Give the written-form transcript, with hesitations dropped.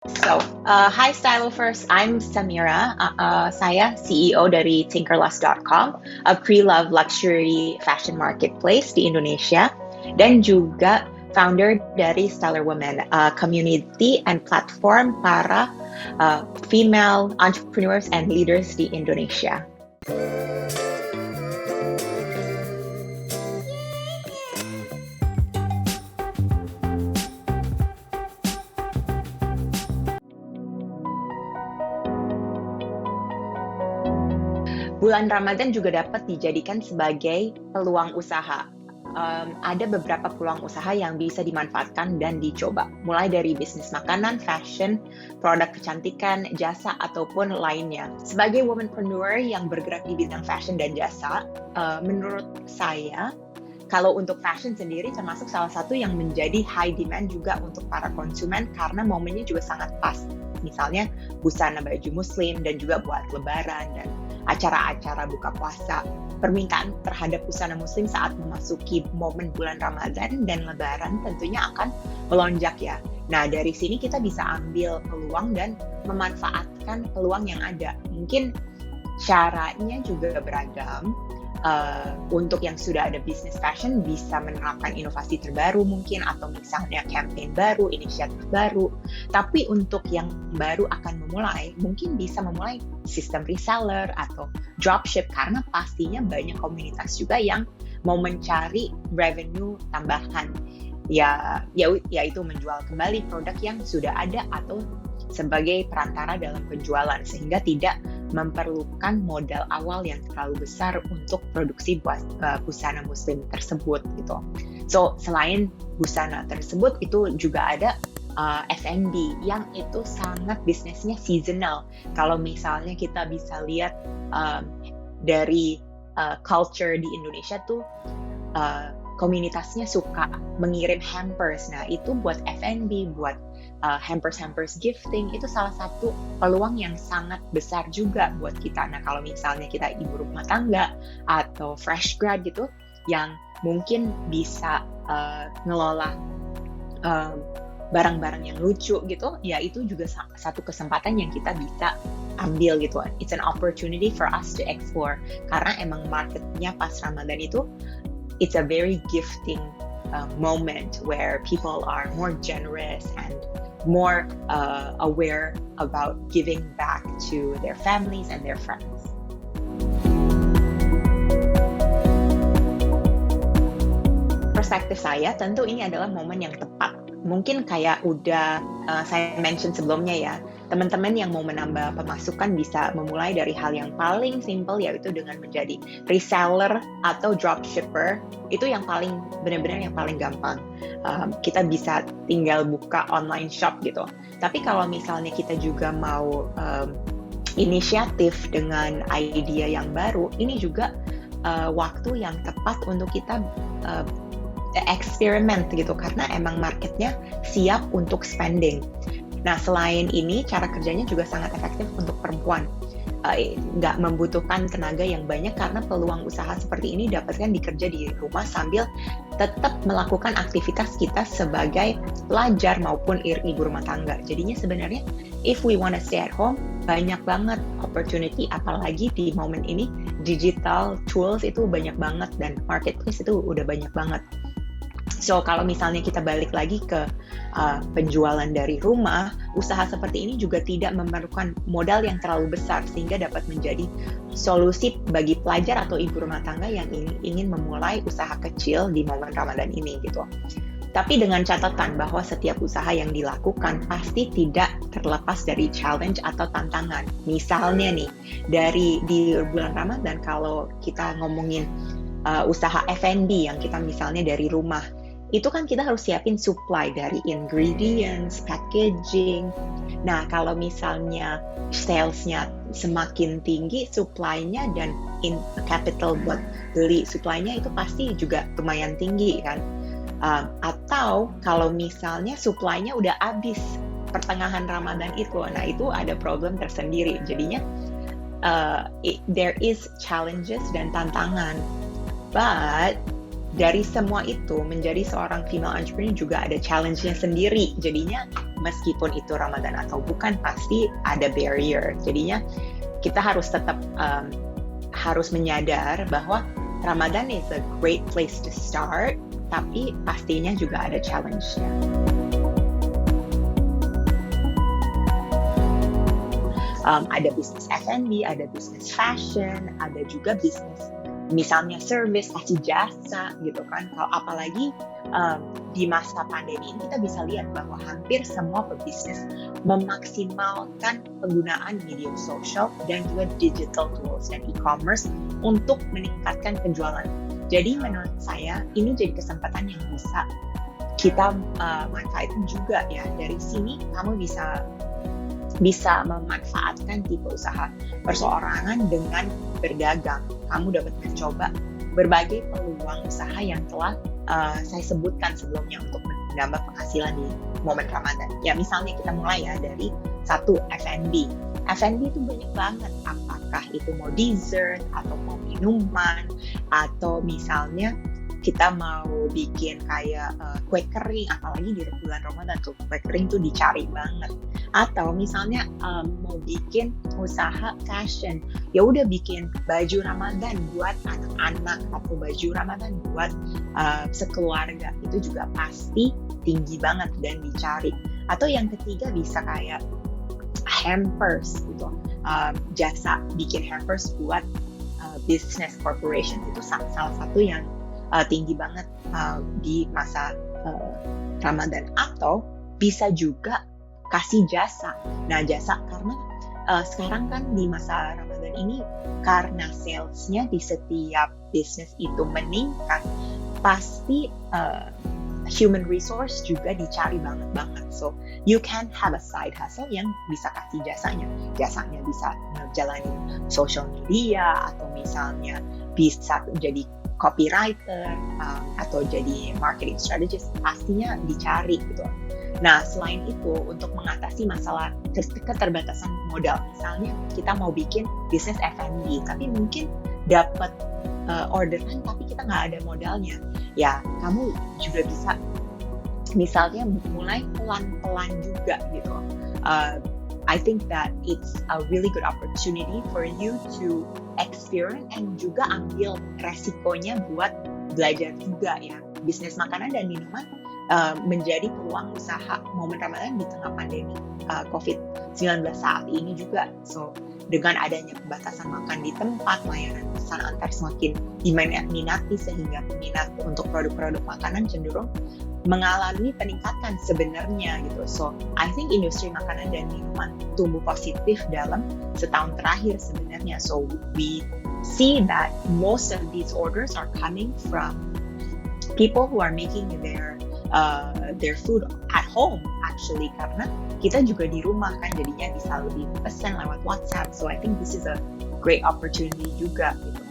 Hi Stylovers, I'm Samira. Saya CEO dari Tinkerlust.com, a pre-love luxury fashion marketplace di Indonesia, dan juga founder dari Stellar Women, a community and platform para female entrepreneurs and leaders di Indonesia. Bulan Ramadan juga dapat dijadikan sebagai peluang usaha. Ada beberapa peluang usaha yang bisa dimanfaatkan dan dicoba, mulai dari bisnis makanan, fashion, produk kecantikan, jasa, ataupun lainnya. Sebagai womanpreneur yang bergerak di bidang fashion dan jasa, menurut saya, kalau untuk fashion sendiri termasuk salah satu yang menjadi high demand juga untuk para konsumen karena momennya juga sangat pas. Misalnya busana baju muslim dan juga buat lebaran dan acara-acara buka puasa. Permintaan terhadap busana muslim saat memasuki momen bulan Ramadan dan lebaran tentunya akan melonjak ya. Nah, dari sini kita bisa ambil peluang dan memanfaatkan peluang yang ada. Mungkin caranya juga beragam. Untuk yang sudah ada bisnis fashion bisa menerapkan inovasi terbaru mungkin, atau misalnya campaign baru, inisiatif baru. Tapi untuk yang baru akan memulai, mungkin bisa memulai sistem reseller atau dropship, karena pastinya banyak komunitas juga yang mau mencari revenue tambahan. Yaitu menjual kembali produk yang sudah ada atau sebagai perantara dalam penjualan, sehingga tidak memerlukan modal awal yang terlalu besar untuk produksi busana muslim tersebut gitu. So selain busana tersebut itu juga ada F&B yang itu sangat bisnisnya seasonal. Kalau misalnya kita bisa lihat dari culture di Indonesia tuh komunitasnya suka mengirim hampers. Nah, itu buat F&B, buat hampers gifting, itu salah satu peluang yang sangat besar juga buat kita. Nah, kalau misalnya kita ibu rumah tangga atau fresh grad gitu, yang mungkin bisa ngelola barang-barang yang lucu gitu, ya itu juga satu kesempatan yang kita bisa ambil gitu. It's an opportunity for us to explore, karena emang marketnya pas Ramadan itu it's a very gifting moment where people are more generous and more aware about giving back to their families and their friends. Perspektif saya, tentu ini adalah momen yang tepat. Mungkin kayak udah saya mention sebelumnya ya, teman-teman yang mau menambah pemasukan bisa memulai dari hal yang paling simple, yaitu dengan menjadi reseller atau dropshipper. Itu yang paling benar-benar yang paling gampang. Kita bisa tinggal buka online shop gitu. Tapi kalau misalnya kita juga mau inisiatif dengan idea yang baru, ini juga waktu yang tepat untuk kita eksperimen gitu, karena emang marketnya siap untuk spending. Nah, selain ini, cara kerjanya juga sangat efektif untuk perempuan. Nggak membutuhkan tenaga yang banyak, karena peluang usaha seperti ini dapatkan dikerja di rumah sambil tetap melakukan aktivitas kita sebagai pelajar maupun ibu rumah tangga. Jadinya sebenarnya, if we wanna stay at home, banyak banget opportunity, apalagi di momen ini, digital tools itu banyak banget, dan marketplace itu udah banyak banget. So, kalau misalnya kita balik lagi ke penjualan dari rumah, usaha seperti ini juga tidak memerlukan modal yang terlalu besar, sehingga dapat menjadi solusi bagi pelajar atau ibu rumah tangga yang ingin memulai usaha kecil di momen Ramadan ini gitu. Tapi dengan catatan bahwa setiap usaha yang dilakukan pasti tidak terlepas dari challenge atau tantangan. Misalnya nih, di bulan Ramadan, kalau kita ngomongin usaha F&B yang kita misalnya dari rumah, itu kan kita harus siapin supply dari ingredients, packaging. Nah, kalau misalnya sales-nya semakin tinggi, supply-nya dan capital buat beli supply-nya itu pasti juga lumayan tinggi kan. Atau kalau misalnya supply-nya udah habis pertengahan Ramadan itu, nah itu ada problem tersendiri. Jadinya there is challenges dan tantangan. But dari semua itu, menjadi seorang female entrepreneur juga ada challenge-nya sendiri. Jadinya meskipun itu Ramadan atau bukan, pasti ada barrier. Jadinya kita harus tetap harus menyadar bahwa Ramadan is a great place to start, tapi pastinya juga ada challenge-nya. Ada bisnis F&B, ada bisnis fashion, ada juga bisnis misalnya service, kasih jasa gitu kan. Kalau apalagi di masa pandemi ini kita bisa lihat bahwa hampir semua pebisnis memaksimalkan penggunaan media sosial dan juga digital tools dan e-commerce untuk meningkatkan penjualan. Jadi menurut saya ini jadi kesempatan yang bisa kita manfaatkan juga ya. Dari sini kamu bisa memanfaatkan tipe usaha perseorangan dengan berdagang. Kamu dapat mencoba berbagai peluang usaha yang telah saya sebutkan sebelumnya untuk menambah penghasilan di momen Ramadan. Ya misalnya kita mulai ya dari satu F&B. F&B itu banyak banget, apakah itu mau dessert atau mau minuman atau misalnya kita mau bikin kayak kue kering, apalagi di bulan Ramadan tuh kue kering tuh dicari banget. Atau misalnya mau bikin usaha fashion, ya udah bikin baju Ramadan buat anak-anak atau baju Ramadan buat sekeluarga, itu juga pasti tinggi banget dan dicari. Atau yang ketiga bisa kayak hampers gitu, jasa bikin hampers buat business corporation, itu salah satu yang tinggi banget di masa Ramadan. Atau bisa juga kasih jasa. Nah jasa karena sekarang kan di masa Ramadan ini karena salesnya di setiap bisnis itu meningkat, pasti human resource juga dicari banget. So you can have a side hustle yang bisa kasih jasanya. Jasanya bisa ngejalanin social media atau misalnya bisa jadi copywriter atau jadi marketing strategist, pastinya dicari gitu. Nah selain itu untuk mengatasi masalah keterbatasan modal, misalnya kita mau bikin bisnis F&B tapi mungkin dapat orderan tapi kita nggak ada modalnya, ya kamu juga bisa misalnya mulai pelan-pelan juga gitu. I think that it's a really good opportunity for you to experience and juga ambil resikonya buat belajar juga ya. Bisnis makanan dan minuman menjadi peluang usaha momen Ramadan di tengah pandemi COVID-19 saat ini juga. So dengan adanya pembatasan makan di tempat, layanan pesan antar semakin diminati sehingga minat untuk produk-produk makanan cenderung mengalami peningkatan sebenarnya gitu. So I think industri makanan dan minuman tumbuh positif dalam setahun terakhir sebenarnya. So we see that most of these orders are coming from people who are making their food at home actually, karena kita juga di rumah kan, jadinya bisa lebih pesan lewat WhatsApp. So I think this is a great opportunity juga gitu.